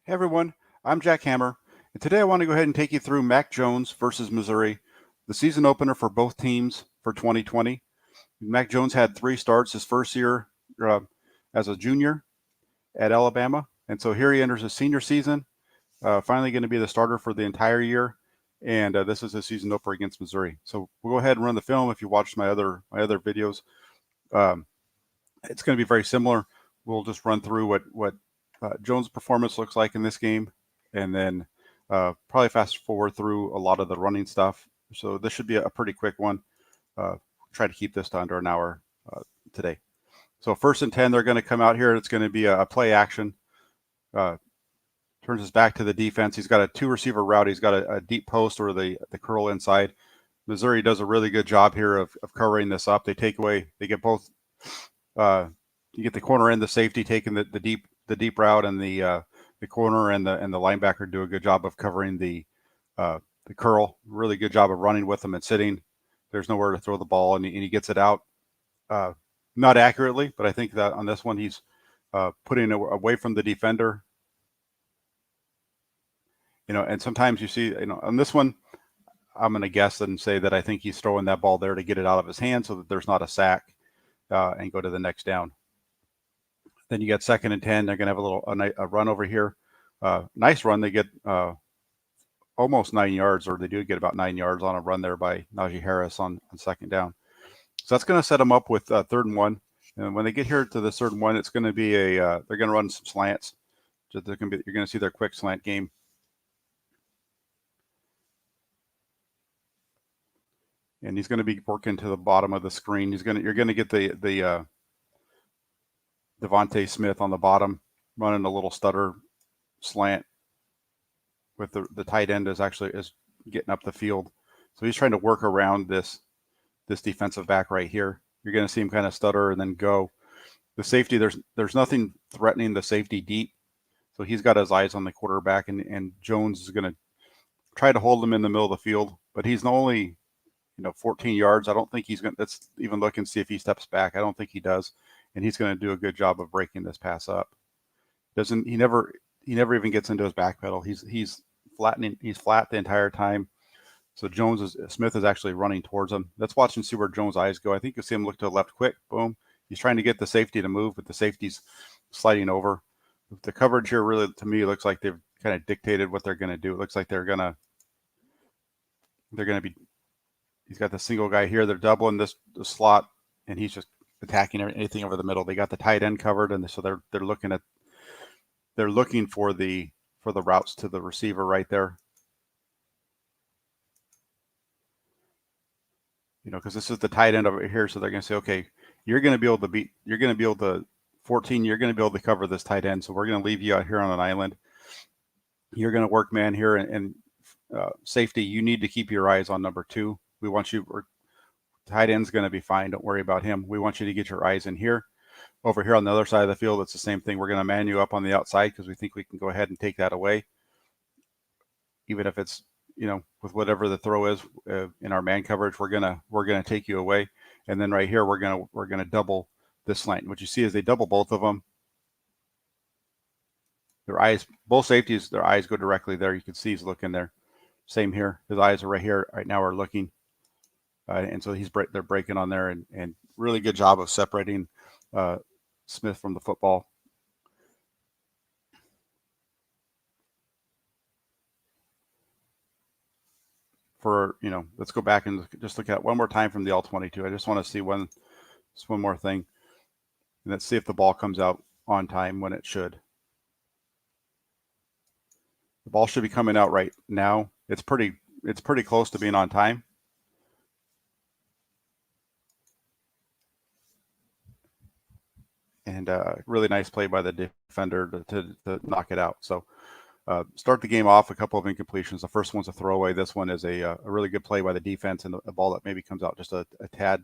Hey everyone, I'm Jack Hammer, and today I want to go ahead and take you through Mac Jones versus Missouri, the season opener for both teams for 2020. Mac Jones had 3 starts his first year uh, as a junior at Alabama, and so here he enters his senior season, finally going to be the starter for the entire year, and this is his season opener against Missouri. So we'll go ahead and run the film. If you watched my other videos, um, it's going to be very similar. We'll just run through what Jones' performance looks like in this game, and then probably fast forward through a lot of the running stuff. So this should be a pretty quick one. Try to keep this to under an hour today. So 1st and 10, they're going to come out here. It's going to be a play action. Turns his back to the defense. He's got a 2-receiver route. He's got a deep post or the curl inside. Missouri does a really good job here of covering this up. They get both. You get the corner and the safety taking the deep route, and the corner and the linebacker do a good job of covering the curl. Really good job of running with them and sitting. There's nowhere to throw the ball, and he gets it out not accurately, but I think that on this one he's putting it away from the defender. And sometimes you see, on this one, I'm going to guess and say that I think he's throwing that ball there to get it out of his hand so that there's not a sack and go to the next down. Then you got 2nd and 10. They're going to have a run over here. Nice run. They get almost 9 yards, or they do get about 9 yards on a run there by Najee Harris on 2nd down. So that's going to set them up with 3rd and 1. And when they get here to the 3rd and 1, it's going to be they're going to run some slants. You're going to see their quick slant game. And he's going to be working to the bottom of the screen. You're going to get the Devontae Smith on the bottom running a little stutter slant with the tight end is getting up the field. So he's trying to work around this defensive back right here. You're going to see him kind of stutter and then go. The safety, there's nothing threatening the safety deep. So he's got his eyes on the quarterback, and Jones is going to try to hold him in the middle of the field, but he's only 14 yards. I don't think he's going to, let's even look and see if he steps back. I don't think he does. And he's going to do a good job of breaking this pass up. He never even gets into his back pedal. He's flat the entire time. So Smith is actually running towards him. Let's watch and see where Jones' eyes go. I think you'll see him look to the left quick. Boom. He's trying to get the safety to move, but the safety's sliding over. The coverage here really, to me, looks like they've kind of dictated what they're going to do. It looks like they're going to be. He's got the single guy here. They're doubling the slot, and he's just attacking anything over the middle. They got the tight end covered, and so they're looking for the routes to the receiver right there. Because this is the tight end over here, so they're going to say, okay, you're going to be able to 14. You're going to be able to cover this tight end, so we're going to leave you out here on an island. You're going to work man here, and safety. You need to keep your eyes on number 2. We want you. Tight end's going to be fine. Don't worry about him. We want you to get your eyes in here. Over here on the other side of the field, it's the same thing. We're going to man you up on the outside because we think we can go ahead and take that away, even if it's with whatever the throw is in our man coverage. We're gonna take you away, and then right here we're gonna double this slant. What you see is they double both of them. Their eyes, both safeties, their eyes go directly there. You can see he's looking there. Same here. His eyes are right here. Right now are looking. And so they're breaking on there, and really good job of separating Smith from the football. Let's go back and just look at it one more time from the all-22. I just want to see one more thing, and let's see if the ball comes out on time when it should. The ball should be coming out right now. It's pretty close to being on time. And really nice play by the defender to knock it out. So start the game off, a couple of incompletions. The first one's a throwaway. This one is a really good play by the defense, and a ball that maybe comes out just a tad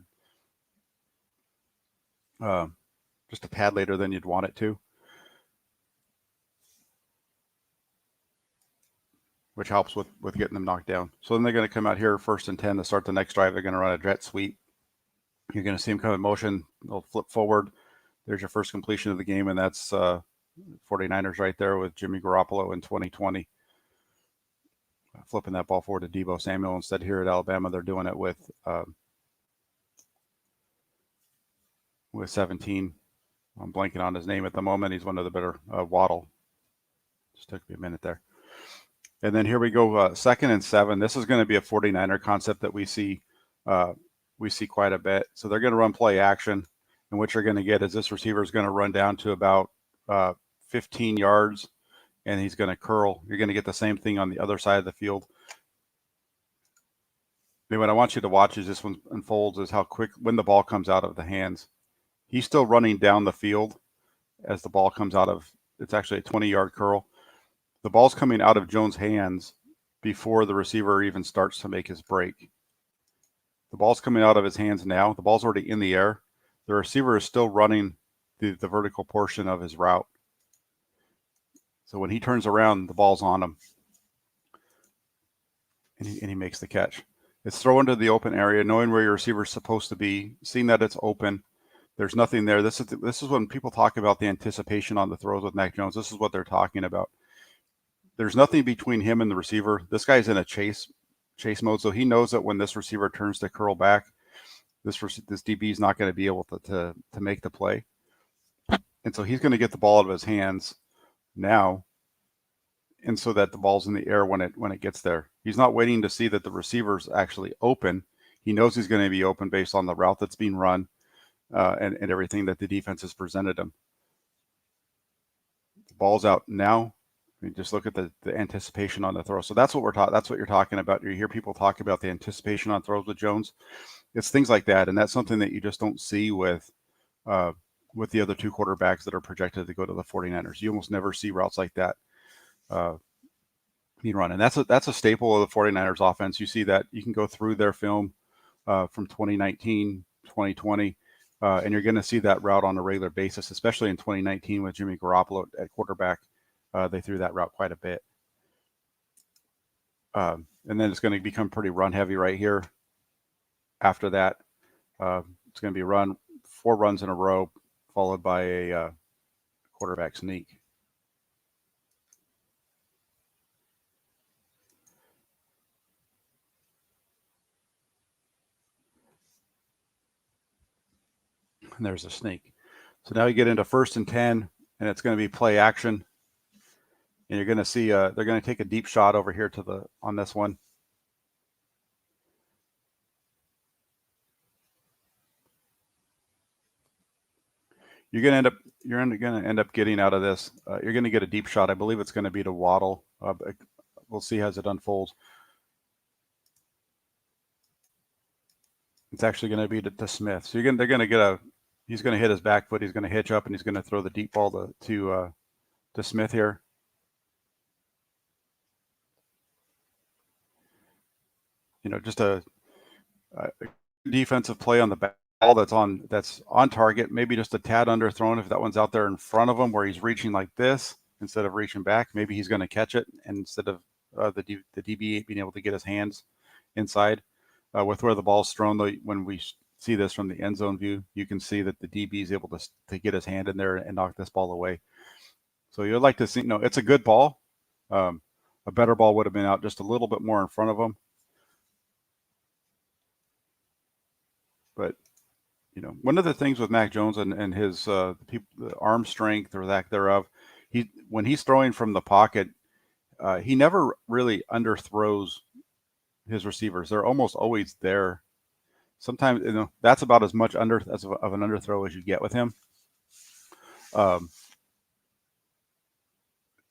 later than you'd want it to, which helps with getting them knocked down. So then they're going to come out here 1st and 10 to start the next drive. They're going to run a jet sweep. You're going to see them come in motion. They'll flip forward. There's your first completion of the game, and that's 49ers right there with Jimmy Garoppolo in 2020. Flipping that ball forward to Deebo Samuel instead. Here at Alabama, they're doing it with 17. I'm blanking on his name at the moment. He's one of the better, Waddle. Just took me a minute there. And then here we go, 2nd and 7. This is going to be a 49er concept that we see quite a bit. So they're going to run play action, and what you're going to get is this receiver is going to run down to about 15 yards, and he's going to curl. You're going to get the same thing on the other side of the field. And what I want you to watch as this one unfolds is how quick, when the ball comes out of the hands, he's still running down the field as the ball comes out of, it's actually a 20-yard curl. The ball's coming out of Jones' hands before the receiver even starts to make his break. The ball's coming out of his hands now. The ball's already in the air. The receiver is still running the vertical portion of his route. So when he turns around, the ball's on him, and he makes the catch. It's thrown into the open area, knowing where your receiver is supposed to be, seeing that it's open. There's nothing there. This is when people talk about the anticipation on the throws with Mac Jones. This is what they're talking about. There's nothing between him and the receiver. This guy's in a chase mode, so he knows that when this receiver turns to curl back, this DB is not going to be able to make the play, and so he's going to get the ball out of his hands now, and so that the ball's in the air when it gets there. He's not waiting to see that the receiver's actually open. He knows he's going to be open based on the route that's being run and everything that the defense has presented him. The ball's out now. I mean, just look at the anticipation on the throw. So that's what we're talking. That's what you're talking about. You hear people talk about the anticipation on throws with Jones. It's things like that, and that's something that you just don't see with the other two quarterbacks that are projected to go to the 49ers. You almost never see routes like that being run, and that's a staple of the 49ers offense. You see that. You can go through their film from 2019, 2020, and you're going to see that route on a regular basis, especially in 2019 with Jimmy Garoppolo at quarterback. They threw that route quite a bit. And then it's going to become pretty run heavy right here. After that, it's going to be 4 runs in a row, followed by a quarterback sneak. And there's a sneak. So now you get into 1st and 10, and it's going to be play action. And you're going to see they're going to take a deep shot over here on this one. You're going to end up getting out of this. You're going to get a deep shot. I believe it's going to be to Waddle. We'll see as it unfolds. It's actually going to be to Smith. So they're going to get he's going to hit his back foot. He's going to hitch up, and he's going to throw the deep ball to Smith here. Just a defensive play on the ball that's on target, maybe just a tad underthrown. If that one's out there in front of him where he's reaching like this instead of reaching back, maybe he's going to catch it, and instead of the DB being able to get his hands inside with where the ball's thrown. Though, when we see this from the end zone view, you can see that the DB is able to get his hand in there and knock this ball away. So you'd like to see, it's a good ball. A better ball would have been out just a little bit more in front of him. But, one of the things with Mac Jones and his the arm strength or lack thereof, when he's throwing from the pocket, he never really underthrows his receivers. They're almost always there. Sometimes, that's about as much of an underthrow as you get with him. So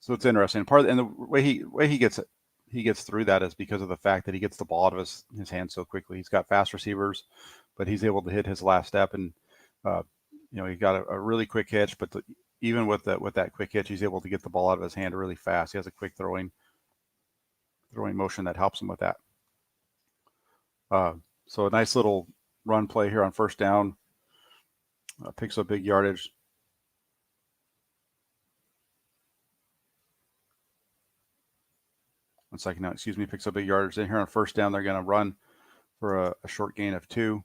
it's interesting. And the way he gets through that is because of the fact that he gets the ball out of his hands so quickly. He's got fast receivers, but he's able to hit his last step, and he got a really quick hitch. But even with that quick hitch, he's able to get the ball out of his hand really fast. He has a quick throwing motion that helps him with that. So a nice little run play here on 1st down. Picks up big yardage. One second now, excuse me, picks up big yardage. Then here on 1st down, they're going to run for a short gain of 2.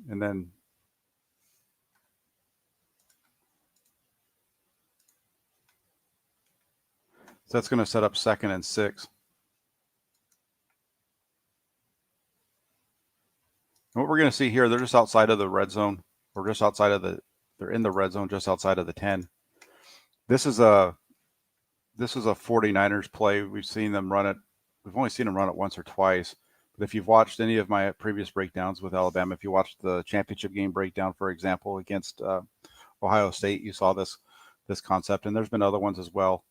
And then So that's going to set up 2nd and 6. And what we're going to see here, they're just outside of the red zone, or just outside of they're in the red zone, just outside of the 10. This is a 49ers play. We've seen them run it. We've only seen them run it once or twice. But if you've watched any of my previous breakdowns with Alabama, if you watched the championship game breakdown, for example, against Ohio State, you saw this concept, and there's been other ones as well,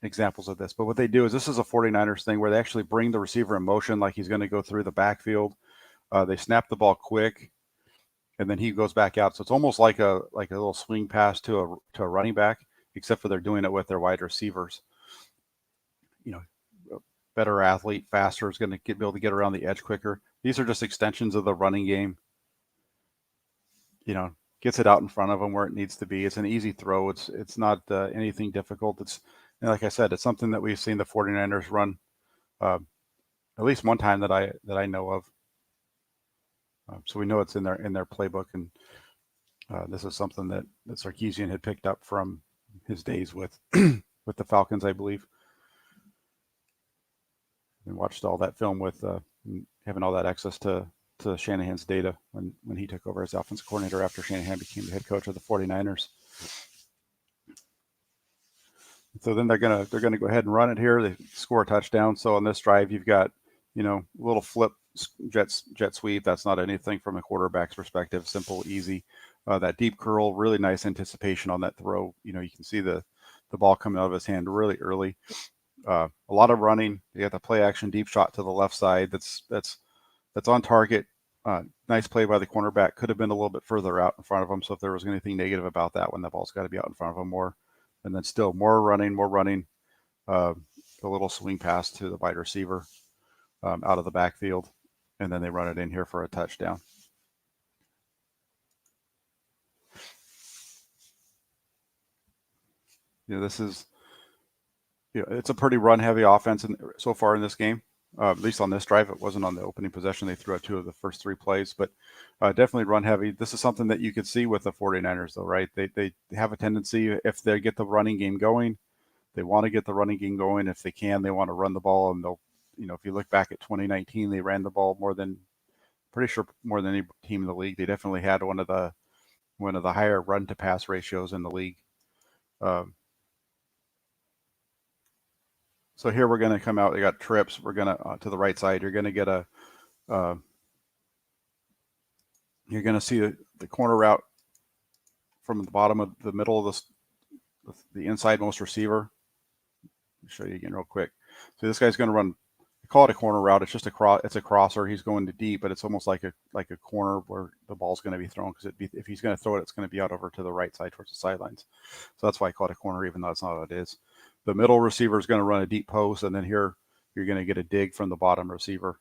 examples of this. But what they do is, this is a 49ers thing where they actually bring the receiver in motion like he's going to go through the backfield. They snap the ball quick, and then he goes back out. So it's almost like a little swing pass to a running back, except for they're doing it with their wide receivers. You know, better athlete, faster, is going to be able to get around the edge quicker. These are just extensions of the running game. You know, gets it out in front of them where it needs to be. It's an easy throw. It's not anything difficult. It's, and like I said, it's something that we've seen the 49ers run at least one time that I know of. So we know it's in their playbook, and this is something that Sarkisian had picked up from his days with with the Falcons, I believe, and watched all that film with having all that access to Shanahan's data when he took over as offensive coordinator after Shanahan became the head coach of the 49ers. So then they're gonna go ahead and run it here. They score a touchdown. So on this drive, you've got, you know, a little flip jet sweep. That's not anything from a quarterback's perspective. Simple, easy. That deep curl, really nice anticipation on that throw. You know, you can see the ball coming out of his hand really early. A lot of running. You got the play action deep shot to the left side. That's on target. Nice play by the cornerback. Could have been a little bit further out in front of him. So if there was anything negative about that one, the ball's got to be out in front of him more. And then still more running. A little swing pass to the wide receiver out of the backfield. And then they run it in here for a touchdown. You know, this is, you know, it's a pretty run-heavy offense so far in this game. At least on this drive, it wasn't on the opening possession. They threw out 2 of the first 3 plays, but definitely run-heavy. This is something that you could see with the 49ers, though, right? They have a tendency, if they get the running game going, they want to get the running game going. If they can, they want to run the ball, and they'll, you know, if you look back at 2019, they ran the ball more than any team in the league. They definitely had one of the higher run to pass ratios in the league. So here we're going to come out. They got trips. We're going to the right side. You're going to get you're going to see the corner route from the bottom of the middle of the inside most receiver. I'll show you again real quick. So this guy's going to run. I call it a corner route. It's just it's a crosser. He's going to deep, but it's almost like a corner where the ball's going to be thrown, because if he's going to throw it, it's going to be out over to the right side towards the sidelines. So that's why I call it a corner, even though it's not what it is. The middle receiver is going to run a deep post, and then here you're going to get a dig from the bottom receiver.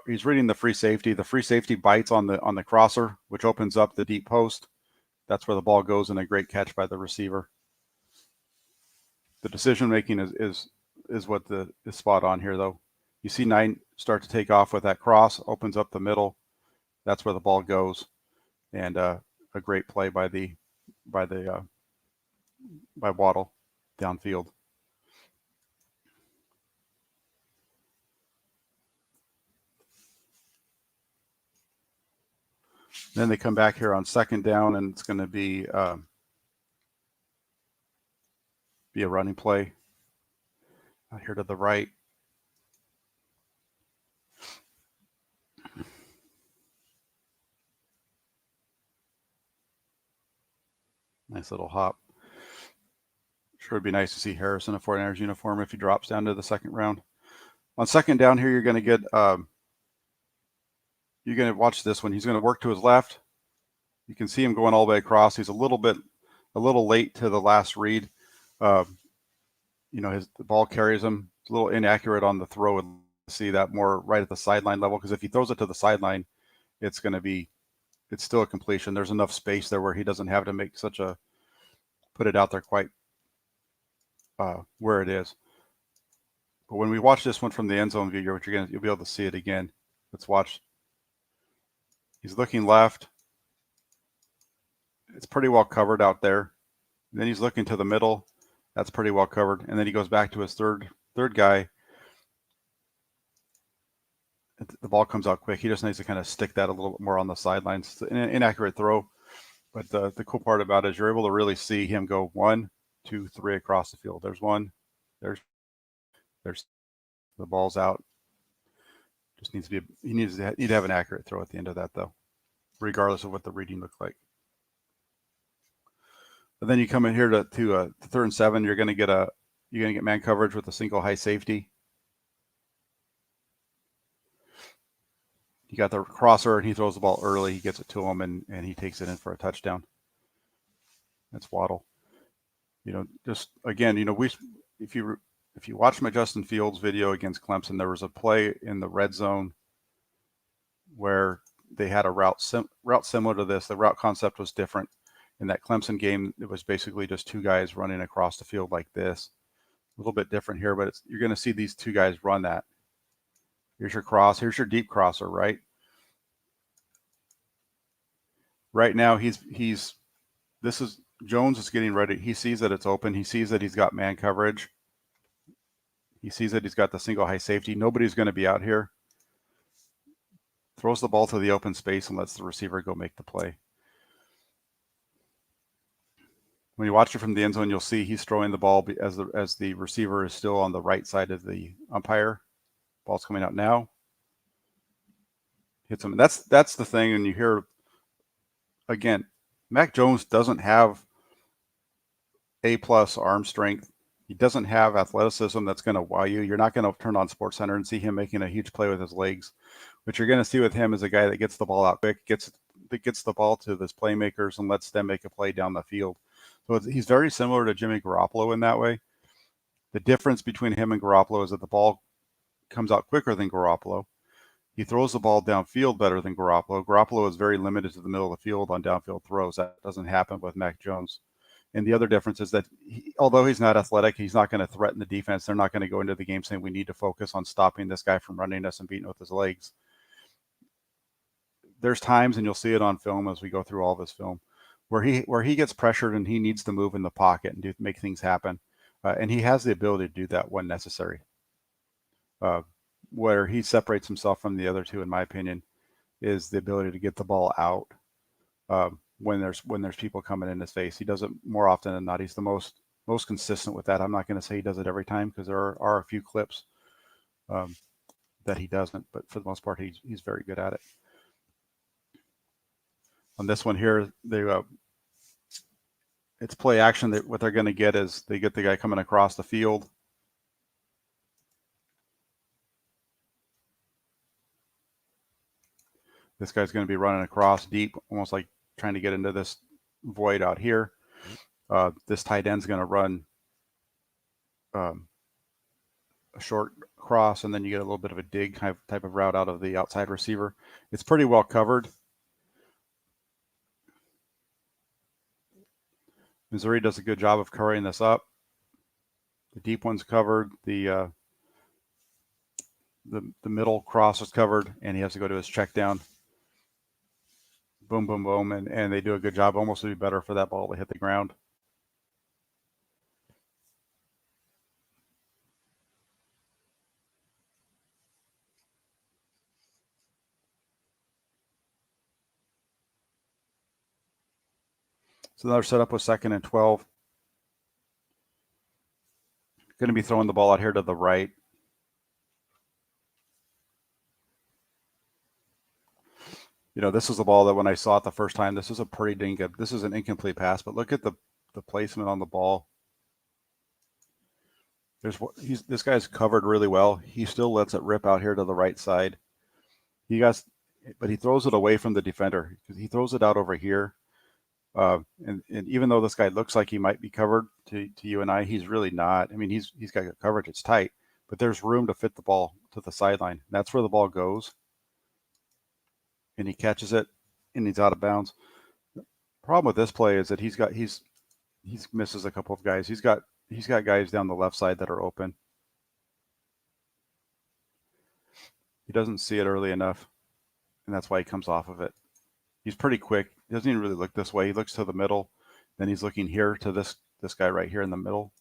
He's reading the free safety. The free safety bites on the crosser, which opens up the deep post. That's where the ball goes, and a great catch by the receiver. The decision making is what is spot on here, though. You see 9 start to take off with that cross, opens up the middle. That's where the ball goes, and a great play by Waddle downfield. Then they come back here on 2nd down, and it's going to be a running play here to the right. Nice little hop. Sure would be nice to see Harris in a 49ers uniform if he drops down to the 2nd round. On 2nd down here, you're going to get you're going to watch this one. He's going to work to his left. You can see him going all the way across. He's a little late to the last read. You know, the ball carries him. It's a little inaccurate on the throw. And see that more right at the sideline level, because if he throws it to the sideline, it's still a completion. There's enough space there where he doesn't have to make put it out there quite where it is. But when we watch this one from the end zone view, you'll be able to see it again. Let's watch. He's looking left. It's pretty well covered out there. And then he's looking to the middle. That's pretty well covered. And then he goes back to his third guy. The ball comes out quick. He just needs to kind of stick that a little bit more on the sidelines. It's an inaccurate throw. But the cool part about it is you're able to really see him go 1, 2, 3 across the field. There's one. There's the ball's out. Just needs to be he needs to have an accurate throw at the end of that though, regardless of what the reading looked like. But then you come in here to 3rd and 7. You're going to get man coverage with a single high safety. You got the crosser, and he throws the ball early. He gets it to him, and he takes it in for a touchdown. That's Waddle. Just again, if you watch my Justin Fields video against Clemson, there was a play in the red zone where they had a route similar to this. The route concept was different. In that Clemson game, it was basically just 2 guys running across the field like this. A little bit different here, but you're going to see these 2 guys run that. Here's your cross. Here's your deep crosser, right? Right now, Jones is getting ready. He sees that it's open. He sees that he's got man coverage. He sees that he's got the single high safety. Nobody's going to be out here. Throws the ball to the open space and lets the receiver go make the play. When you watch it from the end zone, you'll see he's throwing the ball as the receiver is still on the right side of the umpire. Ball's coming out now. Hits him. That's the thing. And you hear, again, Mac Jones doesn't have A+ arm strength. He doesn't have athleticism that's going to wow you. You're not going to turn on SportsCenter and see him making a huge play with his legs. What you're going to see with him is a guy that gets the ball out quick, gets the ball to his playmakers and lets them make a play down the field. So he's very similar to Jimmy Garoppolo in that way. The difference between him and Garoppolo is that the ball comes out quicker than Garoppolo. He throws the ball downfield better than Garoppolo. Garoppolo is very limited to the middle of the field on downfield throws. That doesn't happen with Mac Jones. And the other difference is that although he's not athletic, he's not going to threaten the defense. They're not going to go into the game saying we need to focus on stopping this guy from running us and beating with his legs. There's times, and you'll see it on film as we go through all of his film, where he gets pressured and he needs to move in the pocket and make things happen. And he has the ability to do that when necessary. Where he separates himself from the other 2, in my opinion, is the ability to get the ball out when there's people coming in his face. He does it more often than not. He's the most consistent with that. I'm not going to say he does it every time because there are a few clips that he doesn't, but for the most part, he's very good at it. On this one here, it's play action. What they're going to get is they get the guy coming across the field. This guy's going to be running across deep, almost like trying to get into this void out here. This tight end's going to run a short cross, and then you get a little bit of a dig type of route out of the outside receiver. It's pretty well covered. Missouri does a good job of covering this up. The deep one's covered. The middle cross is covered, and he has to go to his check down. Boom, boom, boom, and they do a good job. Almost would be better for that ball to hit the ground. So another setup with 2nd and 12. Going to be throwing the ball out here to the right. This is the ball that when I saw it the first time, this is a pretty dang good. This is an incomplete pass, but look at the placement on the ball. This guy's covered really well. He still lets it rip out here to the right side. But he throws it away from the defender. He throws it out over here. And even though this guy looks like he might be covered to you and I, he's really not. I mean, he's got good coverage. It's tight, but there's room to fit the ball to the sideline. That's where the ball goes. And he catches it, and he's out of bounds. The problem with this play is that he misses a couple of guys. He's got guys down the left side that are open. He doesn't see it early enough, and that's why he comes off of it. He's pretty quick. He doesn't even really look this way. He looks to the middle, then he's looking here to this guy right here in the middle.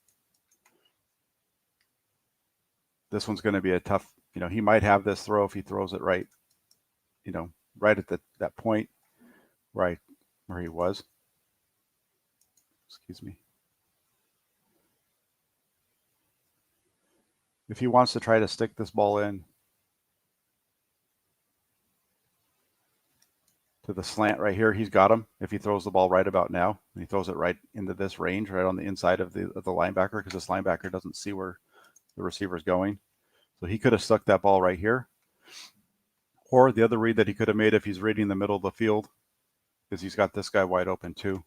this one's going to be a tough, he might have this throw if he throws it right, right at that point, right where he was. Excuse me. If he wants to try to stick this ball in to the slant right here, he's got him. If he throws the ball right about now, and he throws it right into this range, right on the inside of the linebacker, because this linebacker doesn't see where the receiver's going. So he could have stuck that ball right here. Or the other read that he could have made if he's reading the middle of the field is he's got this guy wide open too,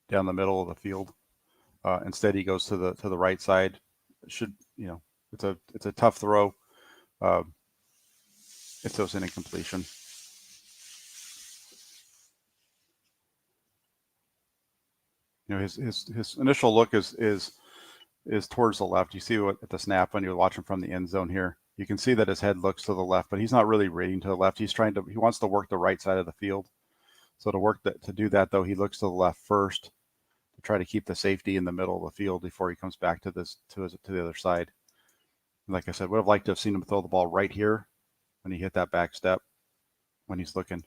down the middle of the field. Instead, he goes to the right side. It should, it's a tough throw. It throws an incompletion. His initial look is towards the left. You see what at the snap when you're watching from the end zone here. You can see that his head looks to the left, but he's not really reading to the left. He wants to work the right side of the field. So to do that though, he looks to the left first to try to keep the safety in the middle of the field before he comes back to the other side. And like I said, would have liked to have seen him throw the ball right here when he hit that back step when he's looking.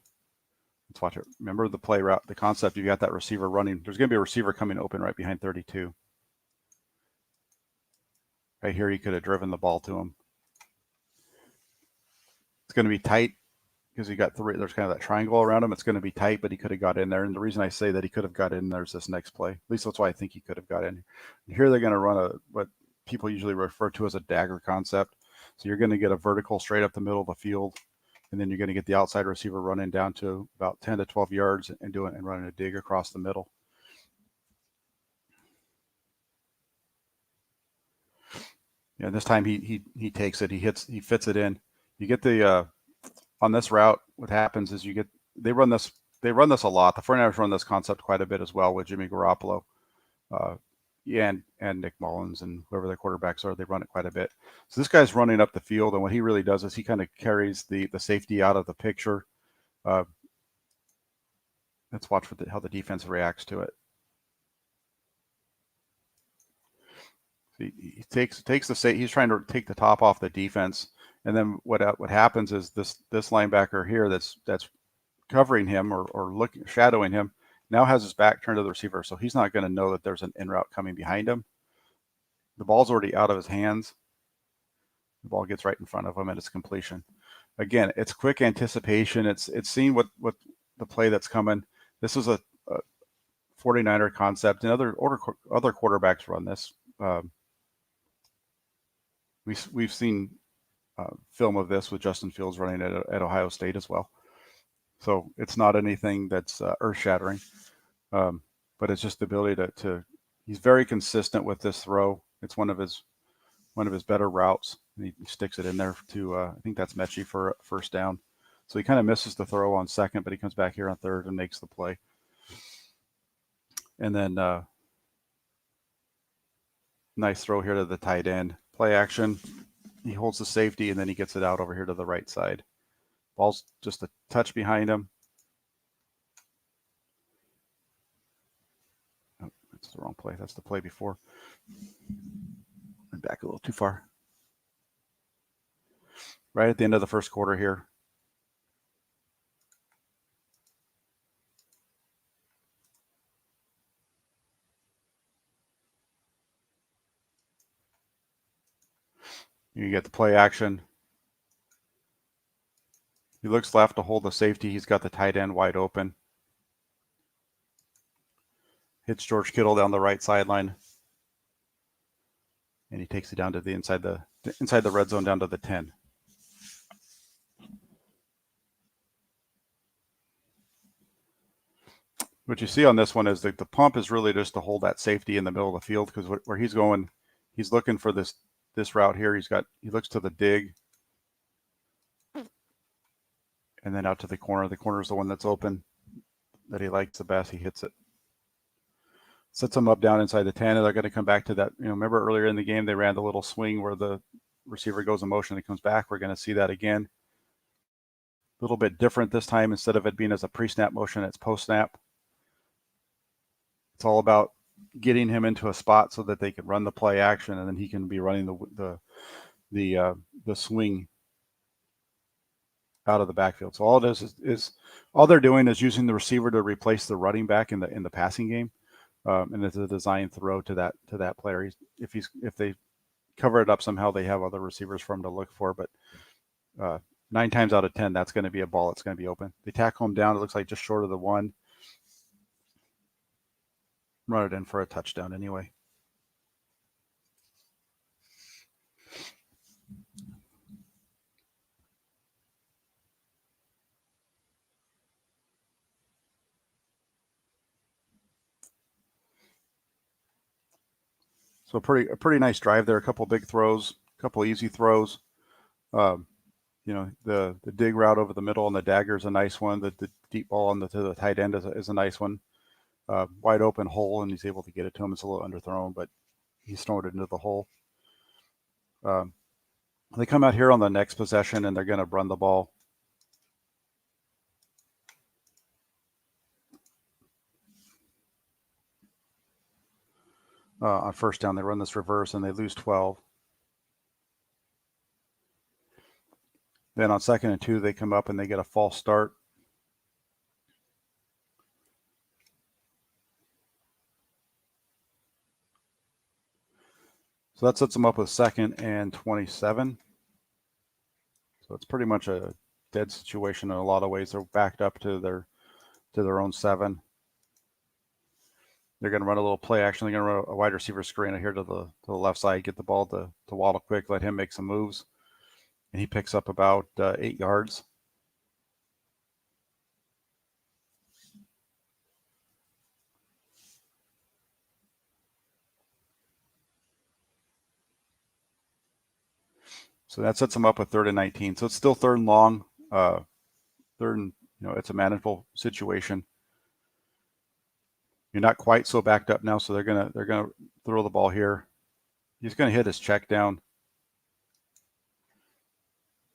Let's watch it. Remember the play route, the concept. You got that receiver running. There's going to be a receiver coming open right behind 32. Right here, he could have driven the ball to him. It's going to be tight because he got three. There's kind of that triangle around him. It's going to be tight, but he could have got in there. And the reason I say that he could have got in there is this next play. At least that's why I think he could have got in. And here they're going to run what people usually refer to as a dagger concept. So you're going to get a vertical straight up the middle of the field, and then you're going to get the outside receiver running down to about 10 to 12 yards and running a dig across the middle. Yeah, this time he takes it. He fits it in. You get the on this route. What happens is they run this a lot. The 49ers run this concept quite a bit as well with Jimmy Garoppolo, and Nick Mullins and whoever their quarterbacks are. They run it quite a bit. So this guy's running up the field, and what he really does is he kind of carries the safety out of the picture. Let's watch how the defense reacts to it. He takes he's trying to take the top off the defense, and then what happens is this linebacker here that's covering him or shadowing him now has his back turned to the receiver, so he's not going to know that there's an in route coming behind him. The ball's already out of his hands. The ball gets right in front of him, and it's completion. Again, it's quick anticipation. It's seeing what the play that's coming. This is a 49er concept, and other quarterbacks run this. We've seen film of this with Justin Fields running at Ohio State as well. So it's not anything that's earth-shattering, but it's just the ability to. He's very consistent with this throw. It's one of his better routes. He sticks it in there to I think that's Mechie for a first down. So he kind of misses the throw on second, but he comes back here on third and makes the play. And then nice throw here to the tight end. Play action. He holds the safety, and then he gets it out over here to the right side. Ball's just a touch behind him. Oh, that's the wrong play. That's the play before. I'm back a little too far. Right at the end of the first quarter here. You get the play action. He looks left to hold the safety. He's got the tight end wide open. Hits George Kittle down the right sideline. And he takes it down to the inside the red zone down to the 10. What you see on this one is that the pump is really just to hold that safety in the middle of the field, because where he's going, he's looking for this route here. He looks to the dig, and then out to the corner. The corner is the one that's open that he likes the best. He hits it. Sets him up down inside the 10, and they're going to come back to that. Remember earlier in the game, they ran the little swing where the receiver goes in motion and comes back. We're going to see that again. A little bit different this time. Instead of it being as a pre-snap motion, it's post-snap. It's all about, getting him into a spot so that they can run the play action, and then he can be running the swing out of the backfield. So all it is all they're doing is using the receiver to replace the running back in the passing game, and it's a design throw to that player. If they cover it up somehow, they have other receivers for him to look for. But 9 times out of 10, that's going to be a ball that's going to be open. They tackle him down. It looks like just short of the 1. Run it in for a touchdown anyway. So a pretty nice drive there. A couple big throws, a couple easy throws. The dig route over the middle and the dagger is a nice one. The deep ball to the tight end is a nice one. Wide open hole, and he's able to get it to him. It's a little underthrown, but he's thrown it into the hole. They come out here on the next possession, and they're going to run the ball. On first down, they run this reverse, and they lose 12. Then on 2nd and 2, they come up and they get a false start. So that sets them up with 2nd and 27. So it's pretty much a dead situation in a lot of ways. They're backed up to their own 7. They're going to run a little play action. They're going to run a wide receiver screen here to the left side, get the ball to Waddle quick, let him make some moves. And he picks up about 8 yards. So that sets them up with 3rd and 19. So it's still 3rd and long. 3rd and, it's a manageable situation. You're not quite so backed up now, so they're gonna throw the ball here. He's gonna hit his check down.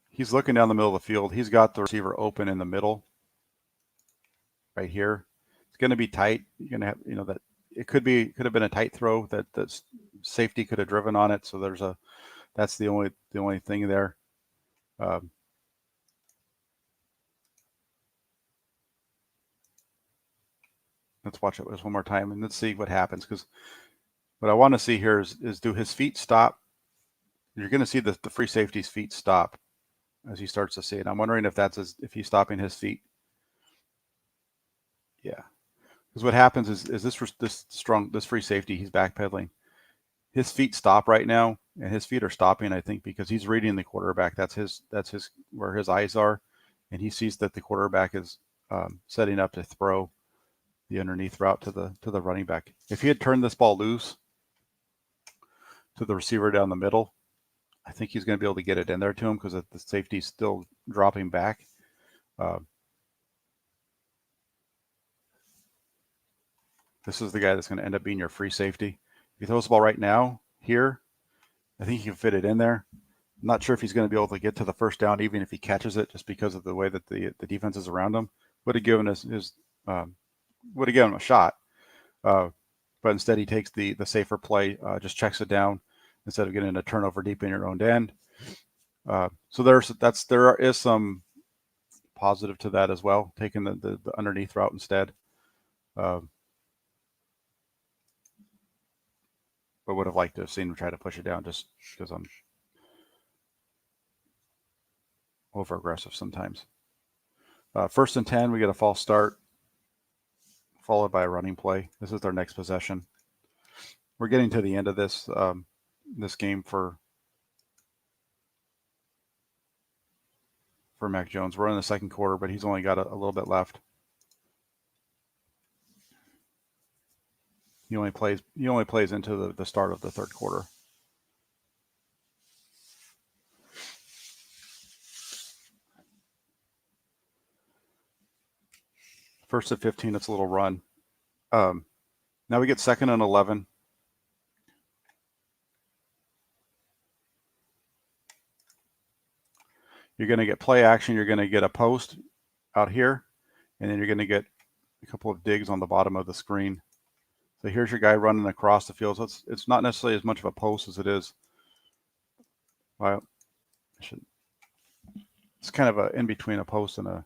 He's looking down the middle of the field. He's got the receiver open in the middle, right here. It's gonna be tight. You're gonna have, that it could have been a tight throw that safety could have driven on it. So that's the only thing there. Let's watch it just one more time and let's see what happens, because what I want to see here is do his feet stop? You're going to see the free safety's feet stop as he starts to see it. I'm wondering if he's stopping his feet. Yeah, because what happens is this free safety, he's backpedaling. His feet stop right now, and his feet are stopping, I think, because he's reading the quarterback. That's his where his eyes are, and he sees that the quarterback is setting up to throw the underneath route to the running back. If he had turned this ball loose to the receiver down the middle, I think he's going to be able to get it in there to him because the safety's still dropping back. This is the guy that's going to end up being your free safety. If he throws the ball right now here, I think he can fit it in there. I'm not sure if he's going to be able to get to the first down, even if he catches it, just because of the way that the defense is around him. Would have given him a shot, but instead he takes the safer play, just checks it down instead of getting a turnover deep in your own end. So there is some positive to that as well, taking the underneath route instead. But would have liked to have seen him try to push it down, just because I'm over aggressive sometimes. 1st and 10, we get a false start, followed by a running play. This is their next possession. We're getting to the end of this game for Mac Jones. We're in the 2nd quarter, but he's only got a little bit left. He only plays into the start of the 3rd quarter. First at 15, it's a little run. Now we get 2nd and 11. You're going to get play action. You're going to get a post out here, and then you're going to get a couple of digs on the bottom of the screen. So here's your guy running across the field. So it's not necessarily as much of a post as it is. Well, it's kind of a in between a post and a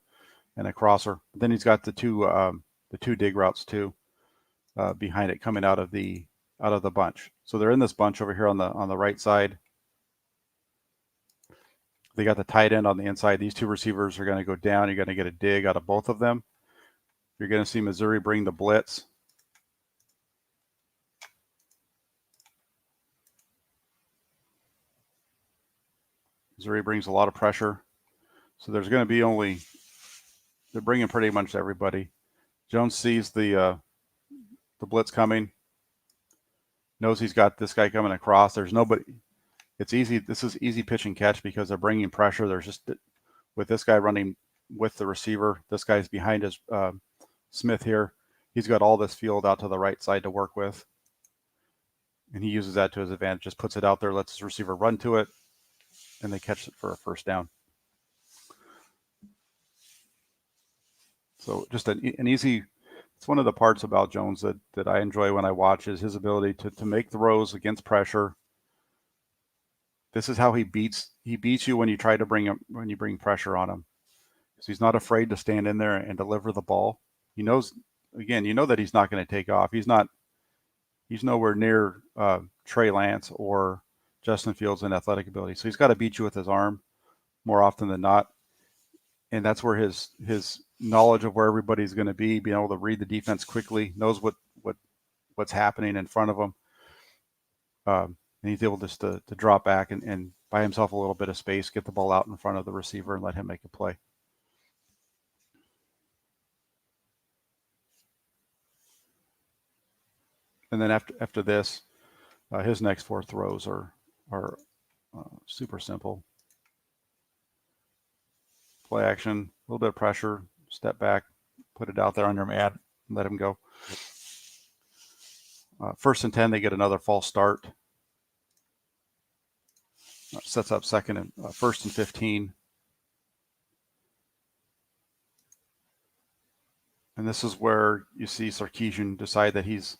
crosser. Then he's got the two dig routes too behind it coming out of the bunch. So they're in this bunch over here on the right side. They got the tight end on the inside. These two receivers are going to go down. You're going to get a dig out of both of them. You're going to see Missouri bring the blitz. Missouri brings a lot of pressure. So there's going to be they're bringing pretty much everybody. Jones sees the blitz coming, knows he's got this guy coming across. There's nobody. It's easy. This is easy pitch and catch because they're bringing pressure. There's just, with this guy running with the receiver, this guy's behind his Smith here. He's got all this field out to the right side to work with. And he uses that to his advantage, just puts it out there, lets his receiver run to it, and they catch it for a first down. So just an easy, it's one of the parts about Jones that I enjoy when I watch is his ability to make throws against pressure. This is how he beats you when you try to bring pressure on him. Because he's not afraid to stand in there and deliver the ball. He knows, again, you know that he's not going to take off. He's nowhere near Trey Lance or Justin Fields in athletic ability. So he's got to beat you with his arm more often than not. And that's where his knowledge of where everybody's going to be, being able to read the defense quickly, knows what's happening in front of him. And he's able just to drop back and buy himself a little bit of space, get the ball out in front of the receiver and let him make a play. And then after this, his next four throws are super simple. Play action, a little bit of pressure, step back, put it out there under man, and let him go. 1st and 10, they get another false start. Sets up 1st and 15. And this is where you see Sarkisian decide that he's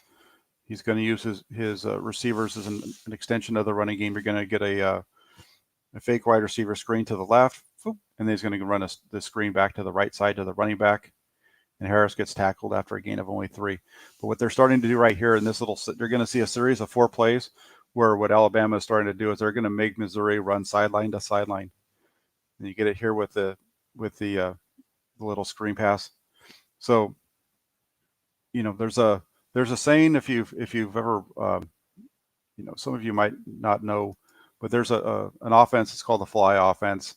going to use his receivers as an extension of the running game. You're going to get a fake wide receiver screen to the left, and then he's going to run the screen back to the right side to the running back, and Harris gets tackled after a gain of only 3. But what they're starting to do right here in this they're going to see a series of 4 plays where what Alabama is starting to do is they're going to make Missouri run sideline to sideline. And you get it here with the little screen pass. So, there's a saying if you've ever, some of you might not know, but there's an offense. It's called the fly offense.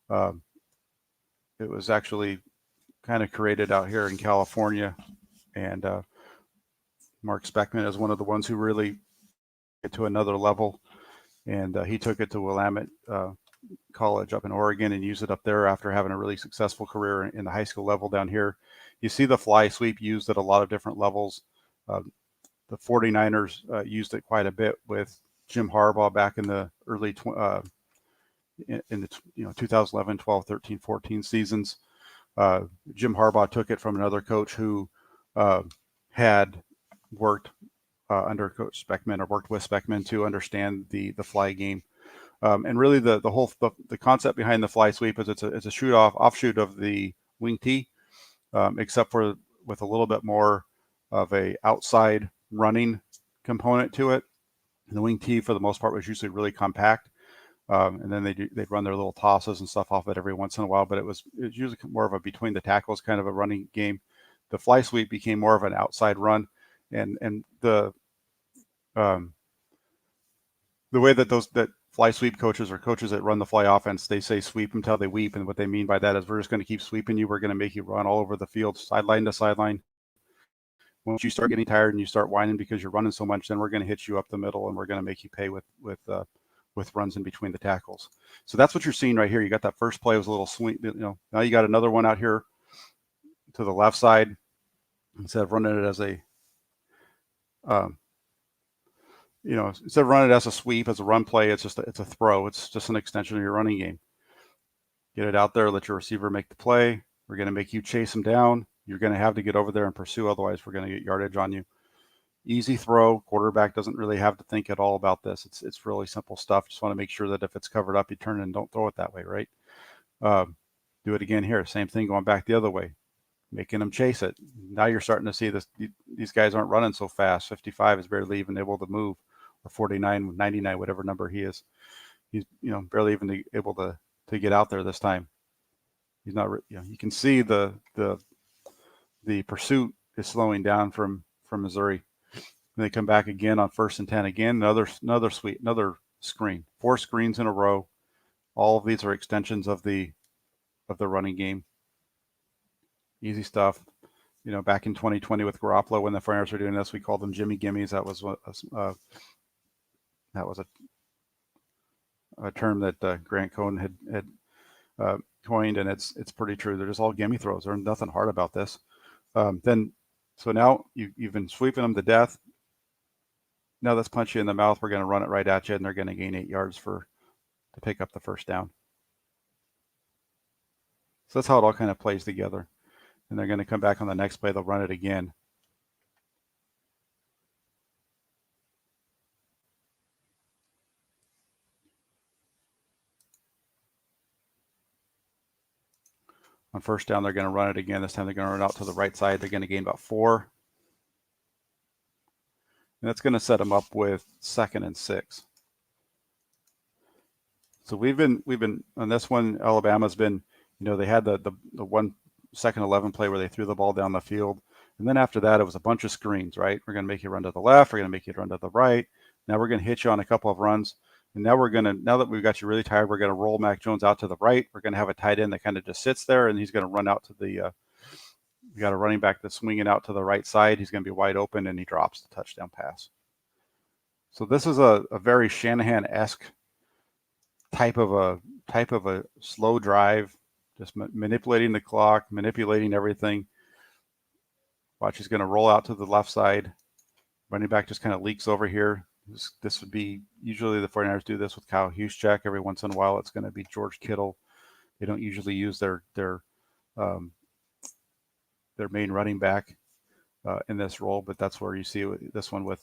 It was actually kind of created out here in California, and Mark Speckman is one of the ones who really get to another level, and he took it to Willamette College up in Oregon and used it up there after having a really successful career in the high school level down here. You see the fly sweep used at a lot of different levels. The 49ers used it quite a bit with Jim Harbaugh back in the early 2011, 12, 13, 14 seasons. Jim Harbaugh took it from another coach who had worked under Coach Speckman or worked with Speckman to understand the fly game. And really the whole concept behind the fly sweep is it's a offshoot of the wing tee, except for with a little bit more of a outside running component to it. And the wing tee for the most part was usually really compact. And then they'd run their little tosses and stuff off it every once in a while, but it was usually more of a between the tackles kind of a running game. The fly sweep became more of an outside run, and the way that fly sweep coaches or coaches that run the fly offense, they say sweep until they weep, and what they mean by that is we're just going to keep sweeping you. We're going to make you run all over the field, sideline to sideline. Once you start getting tired and you start whining because you're running so much, then we're going to hit you up the middle, and we're going to make you pay with runs in between the tackles. So that's what you're seeing right here. You got that first play was a little swing. Now you got another one out here to the left side. Instead of running it as a, instead of running it as a sweep, as a run play, it's a throw. It's just an extension of your running game. Get it out there, let your receiver make the play. We're going to make you chase him down. You're going to have to get over there and pursue, otherwise we're going to get yardage on you. Easy throw. Quarterback doesn't really have to think at all about this. It's really simple stuff. Just want to make sure that if it's covered up, you turn it and don't throw it that way, right? Do it again here. Same thing going back the other way, making them chase it. Now you're starting to see this. These guys aren't running so fast. 55 is barely even able to move, or 49, 99, whatever number he is. He's barely even able to get out there this time. He's not. You can see the pursuit is slowing down from Missouri. And they come back again on 1st and 10 again. Another screen. 4 screens in a row. All of these are extensions of the running game. Easy stuff. Back in 2020 with Garoppolo, when the 49ers were doing this, we called them Jimmy Gimmies. That was a term that Grant Cohn had coined, and it's pretty true. They're just all gimme throws. There's nothing hard about this. So now you've been sweeping them to death. Now let's punch you in the mouth. We're going to run it right at you, and they're going to gain 8 yards to pick up the first down. So that's how it all kind of plays together. And they're going to come back on the next play. They'll run it again. On 1st down, they're going to run it again. This time they're going to run out to the right side. They're going to gain about 4. And that's going to set them up with 2nd and 6. So we've been on this one. Alabama's been, they had the 1 second 11 play where they threw the ball down the field, and then after that it was a bunch of screens. Right, we're going to make you run to the left. We're going to make you run to the right. Now we're going to hit you on a couple of runs, and now that we've got you really tired, we're going to roll Mac Jones out to the right. We're going to have a tight end that kind of just sits there, and he's going to run out to the. We got a running back that's swinging out to the right side. He's going to be wide open, and he drops the touchdown pass. So this is a very Shanahan-esque type of a slow drive, just manipulating the clock, manipulating everything. Watch, he's going to roll out to the left side. Running back just kind of leaks over here. This would be, usually the 49ers do this with Kyle Juszczyk. Every once in a while, it's going to be George Kittle. They don't usually use their main running back in this role, but that's where you see this one with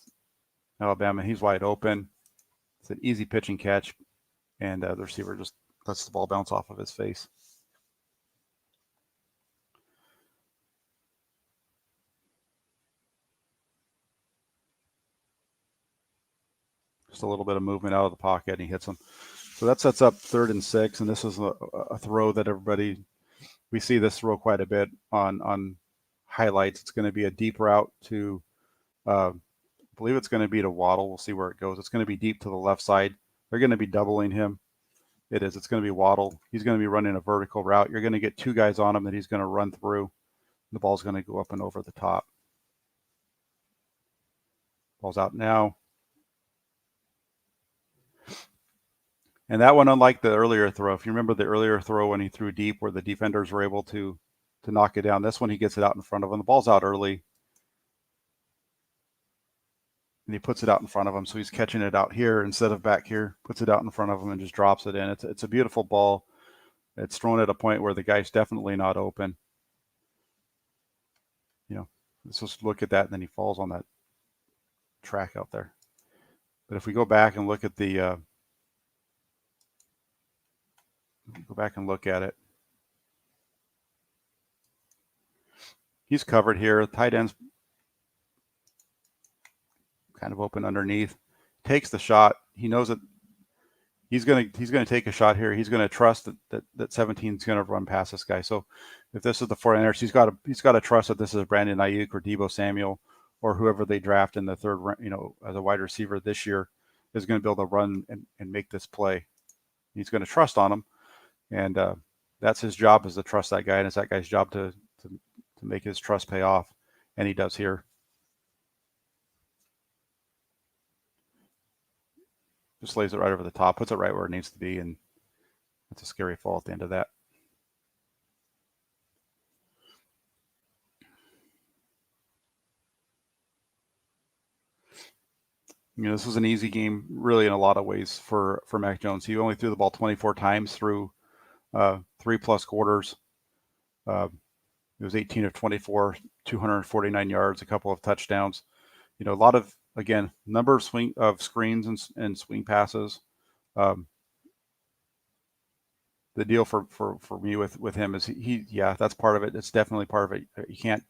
Alabama. He's wide open. It's an easy pitch and catch, and the receiver just lets the ball bounce off of his face. Just a little bit of movement out of the pocket, and he hits him. So that sets up 3rd and 6, and this is a throw that we see this throw quite a bit on highlights. It's going to be a deep route to, I believe it's going to be to Waddle. We'll see where it goes. It's going to be deep to the left side. They're going to be doubling him. It is. It's going to be Waddle. He's going to be running a vertical route. You're going to get 2 guys on him that he's going to run through. The ball's going to go up and over the top. Ball's out now. And that one, unlike the earlier throw, if you remember the earlier throw when he threw deep where the defenders were able to knock it down, this one he gets it out in front of him. The ball's out early. And he puts it out in front of him. So he's catching it out here instead of back here, puts it out in front of him and just drops it in. It's a beautiful ball. It's thrown at a point where the guy's definitely not open. Let's just look at that, and then he falls on that track out there. But if we go back and look at it, he's covered here. The tight end's kind of open underneath. Takes the shot. He knows that he's going to take a shot here. He's going to trust that 17 is going to run past this guy. So if this is the 49ers, he's got to trust that this is Brandon Ayuk or Deebo Samuel or whoever they draft in the 3rd, as a wide receiver this year is going to be able to run and make this play. He's going to trust on him, and that's his job, is to trust that guy, and it's that guy's job to make his trust pay off, and he does here. Just lays it right over the top, puts it right where it needs to be, and it's a scary fall at the end of that. This was an easy game, really, in a lot of ways for Mac Jones. He only threw the ball 24 times through 3+ quarters. It was 18 of 24, 249 yards, a couple of touchdowns. a lot of, again, number of screens and swing passes. The deal for me with him is yeah, that's part of it. It's definitely part of it. You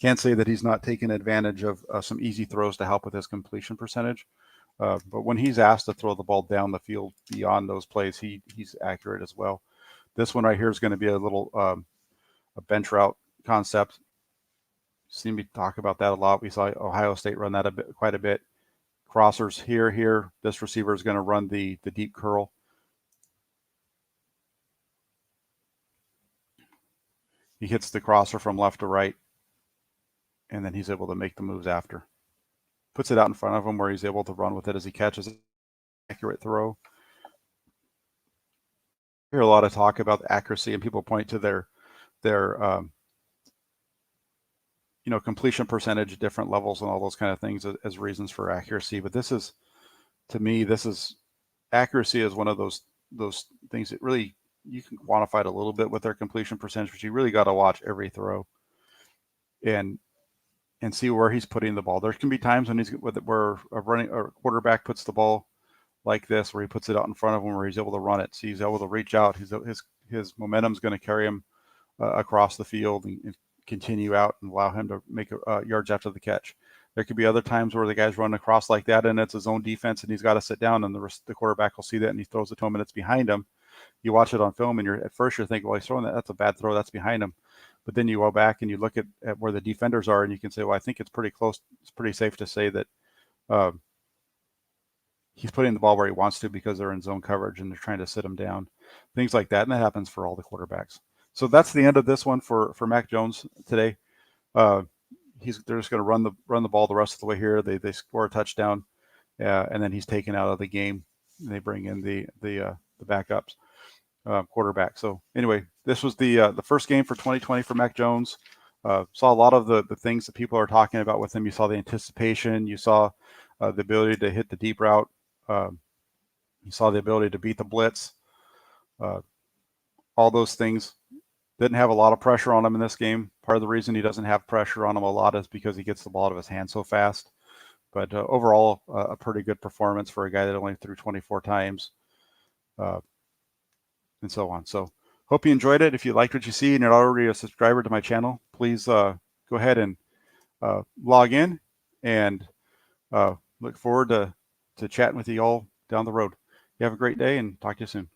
can't say that he's not taking advantage of some easy throws to help with his completion percentage. But when he's asked to throw the ball down the field beyond those plays, he's accurate as well. This one right here is going to be a little a bench route concept. Seen me talk about that a lot. We saw Ohio State run that quite a bit. Crossers here. This receiver is going to run the deep curl. He hits the crosser from left to right, and then he's able to make the moves after. Puts it out in front of him where he's able to run with it as he catches an accurate throw. I hear a lot of talk about accuracy, and people point to their completion percentage, different levels, and all those kind of things as reasons for accuracy. But this is, to me, accuracy is one of those things that really you can quantify it a little bit with their completion percentage, but you really got to watch every throw and see where he's putting the ball. There can be times when where a quarterback puts the ball like this, where he puts it out in front of him, where he's able to run it. So he's able to reach out. His momentum's going to carry him across the field and continue out and allow him to make yards after the catch. There could be other times where the guy's running across like that, and it's his own defense, and he's got to sit down, and the quarterback will see that, and he throws it to him, and it's behind him. You watch it on film, and at first you're thinking, well, he's throwing that. That's a bad throw. That's behind him. But then you go back and you look at where the defenders are, and you can say, well, I think it's pretty close. It's pretty safe to say that he's putting the ball where he wants to because they're in zone coverage and they're trying to sit him down. Things like that, and that happens for all the quarterbacks. So that's the end of this one for Mac Jones today. They're just going to run the ball the rest of the way here. They score a touchdown, and then he's taken out of the game. And they bring in the backups quarterback. So anyway, this was the first game for 2020 for Mac Jones. Saw a lot of the things that people are talking about with him. You saw the anticipation. You saw the ability to hit the deep route. You saw the ability to beat the blitz. All those things. Didn't have a lot of pressure on him in this game. Part of the reason he doesn't have pressure on him a lot is because he gets the ball out of his hand so fast. But overall, a pretty good performance for a guy that only threw 24 times, and so on. So hope you enjoyed it. If you liked what you see and you're already a subscriber to my channel, please go ahead and log in, and look forward to chatting with you all down the road. You have a great day, and talk to you soon.